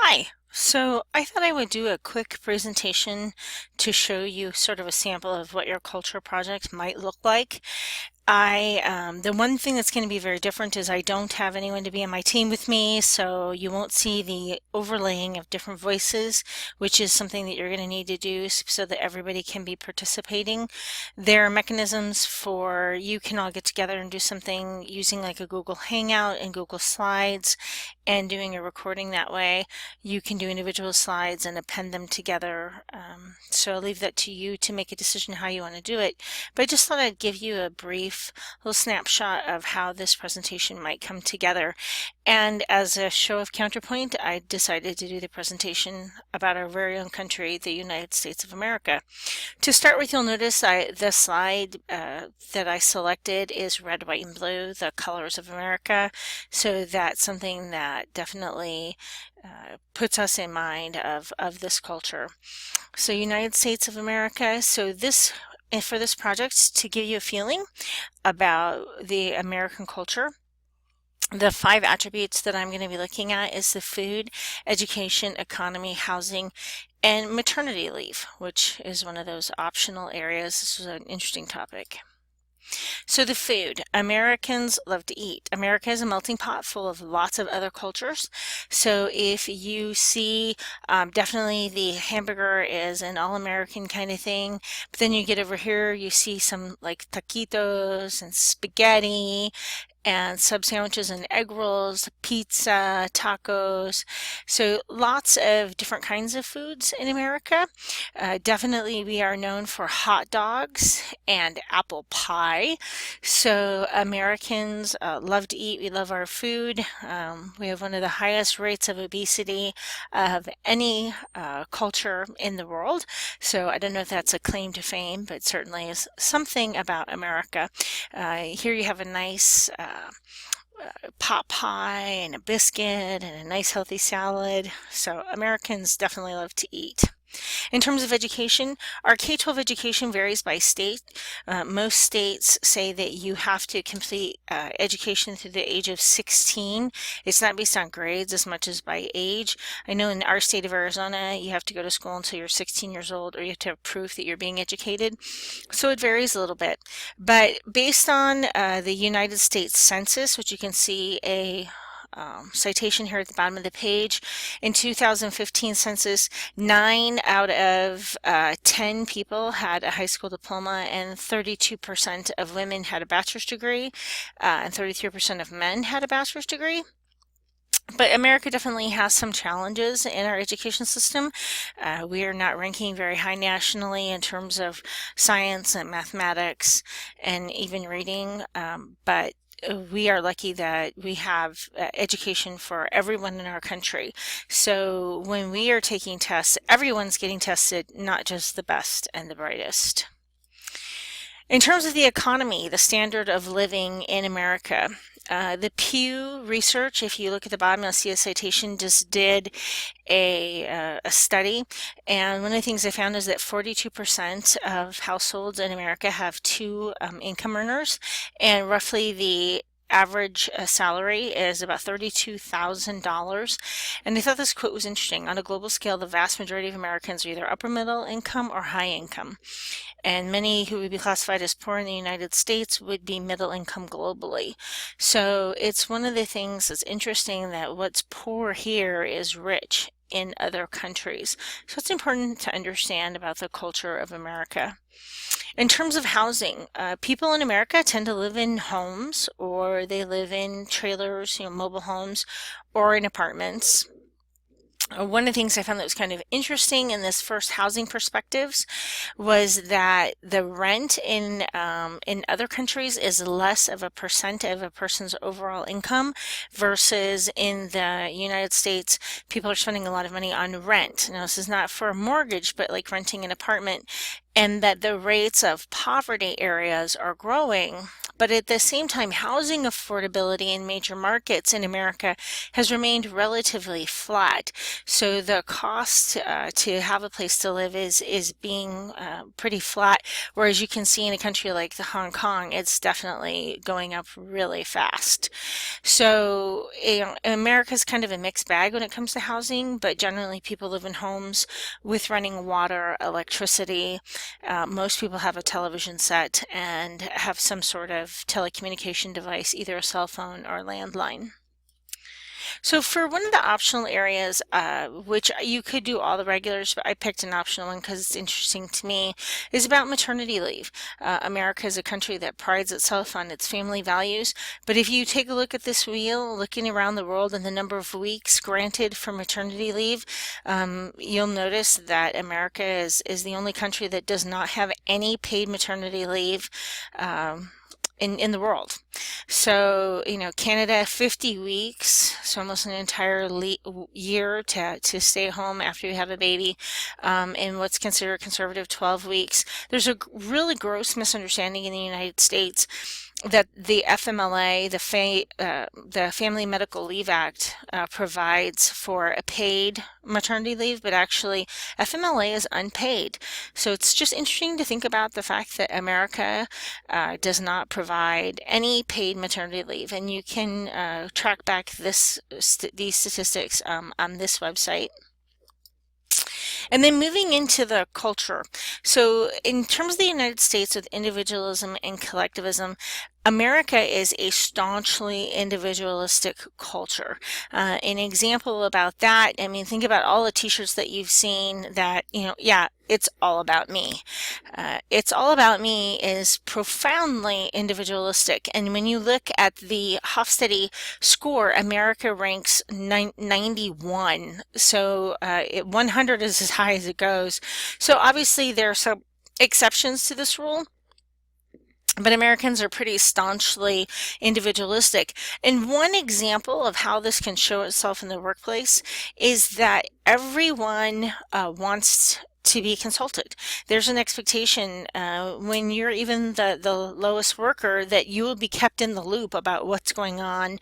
Hi. So I thought I would do a quick presentation to show you sort of a sample of what your culture project might look like. The one thing that's going to be very different is I don't have anyone to be on my team with me, so you won't see the overlaying of different voices, which is something that you're going to need to do so that everybody can be participating. There are mechanisms for you can all get together and do something using like a Google Hangout and Google Slides and doing a recording that way. You can do individual slides and append them together. So I'll leave that to you to make a decision how you want to do it. But I just thought I'd give you a brief little snapshot of how this presentation might come together. And as a show of counterpoint, I decided to do the presentation about our very own country, the United States of America. To start with, you'll notice the slide that I selected is red, white, and blue, the colors of America. So that's something that definitely puts us in mind of this culture. So United States of America. So for this project, to give you a feeling about the American culture, the 5 attributes that I'm going to be looking at is the food, education, economy, housing, and maternity leave, which is one of those optional areas. This is an interesting topic. So the food, Americans love to eat. America is a melting pot full of lots of other cultures. So if you see, definitely the hamburger is an all-American kind of thing. But then you get over here, you see some like taquitos and spaghetti and sub sandwiches and egg rolls, pizza, tacos. So lots of different kinds of foods in America. Definitely we are known for hot dogs and apple pie. So Americans love to eat. We love our food. We have one of the highest rates of obesity of any culture in the world. So I don't know if that's a claim to fame, but certainly is something about America. Here you have a nice pot pie and a biscuit and a nice healthy salad. So Americans definitely love to eat. In terms of education, our K-12 education varies by state. Most states say that you have to complete education through the age of 16. It's not based on grades as much as by age. I know in our state of Arizona, you have to go to school until you're 16 years old, or you have to have proof that you're being educated. So it varies a little bit. But based on the United States Census, which you can see a citation here at the bottom of the page. In 2015 census, 9 out of 10 people had a high school diploma, and 32% of women had a bachelor's degree, and 33% of men had a bachelor's degree. But America definitely has some challenges in our education system. We are not ranking very high nationally in terms of science and mathematics and even reading, but we are lucky that we have education for everyone in our country. So when we are taking tests, everyone's getting tested, not just the best and the brightest. In terms of the economy, the standard of living in America, the Pew Research, if you look at the bottom, you'll see a citation, just did a study. And one of the things I found is that 42% of households in America have 2 income earners, and roughly the average salary is about $32,000. And I thought this quote was interesting. On a global scale, the vast majority of Americans are either upper middle income or high income. And many who would be classified as poor in the United States would be middle income globally. So it's one of the things that's interesting that what's poor here is rich in other countries. So it's important to understand about the culture of America. In terms of housing, people in America tend to live in homes, or they live in trailers, mobile homes, or in apartments. One of the things I found that was kind of interesting in this first housing perspectives was that the rent in other countries is less of a percent of a person's overall income, versus in the United States, people are spending a lot of money on rent. Now, this is not for a mortgage, but like renting an apartment. and that the rates of poverty areas are growing. But at the same time, housing affordability in major markets in America has remained relatively flat. So the cost to have a place to live is being pretty flat. Whereas you can see in a country like the Hong Kong, it's definitely going up really fast. So, America's kind of a mixed bag when it comes to housing, but generally people live in homes with running water, electricity. Most people have a television set and have some sort of telecommunication device, either a cell phone or landline. So for one of the optional areas, which you could do all the regulars, but I picked an optional one because it's interesting to me, is about maternity leave. America is a country that prides itself on its family values, but if you take a look at this wheel, looking around the world and the number of weeks granted for maternity leave, you'll notice that America is the only country that does not have any paid maternity leave. In the world. So, Canada, 50 weeks, so almost an entire year to stay home after you have a baby, in what's considered conservative 12 weeks. There's a really gross misunderstanding in the United States that the FMLA, the Family Medical Leave Act, provides for a paid maternity leave, but actually FMLA is unpaid. So it's just interesting to think about the fact that America does not provide any paid maternity leave, and you can track back these statistics on this website. And then moving into the culture. So in terms of the United States with individualism and collectivism, America is a staunchly individualistic culture. An example about that, I mean, think about all the t-shirts that you've seen that, yeah, it's all about me. It's all about me is profoundly individualistic. And when you look at the Hofstede score, America ranks 91. So 100 is as high as it goes. So obviously there are some exceptions to this rule. But Americans are pretty staunchly individualistic. And one example of how this can show itself in the workplace is that everyone wants to be consulted. There's an expectation when you're even the lowest worker that you will be kept in the loop about what's going on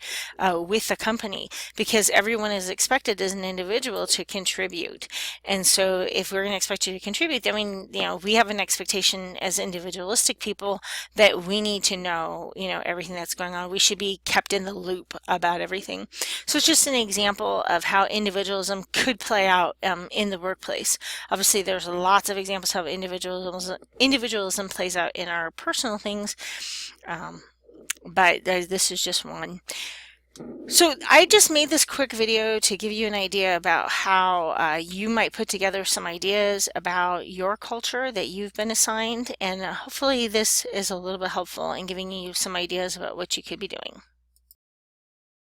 with the company, because everyone is expected as an individual to contribute. And so if we're going to expect you to contribute, I mean, we have an expectation as individualistic people that we need to know, everything that's going on. We should be kept in the loop about everything. So it's just an example of how individualism could play out in the workplace. Obviously, there's lots of examples how individualism plays out in our personal things, but this is just one. So I just made this quick video to give you an idea about how you might put together some ideas about your culture that you've been assigned, and hopefully this is a little bit helpful in giving you some ideas about what you could be doing.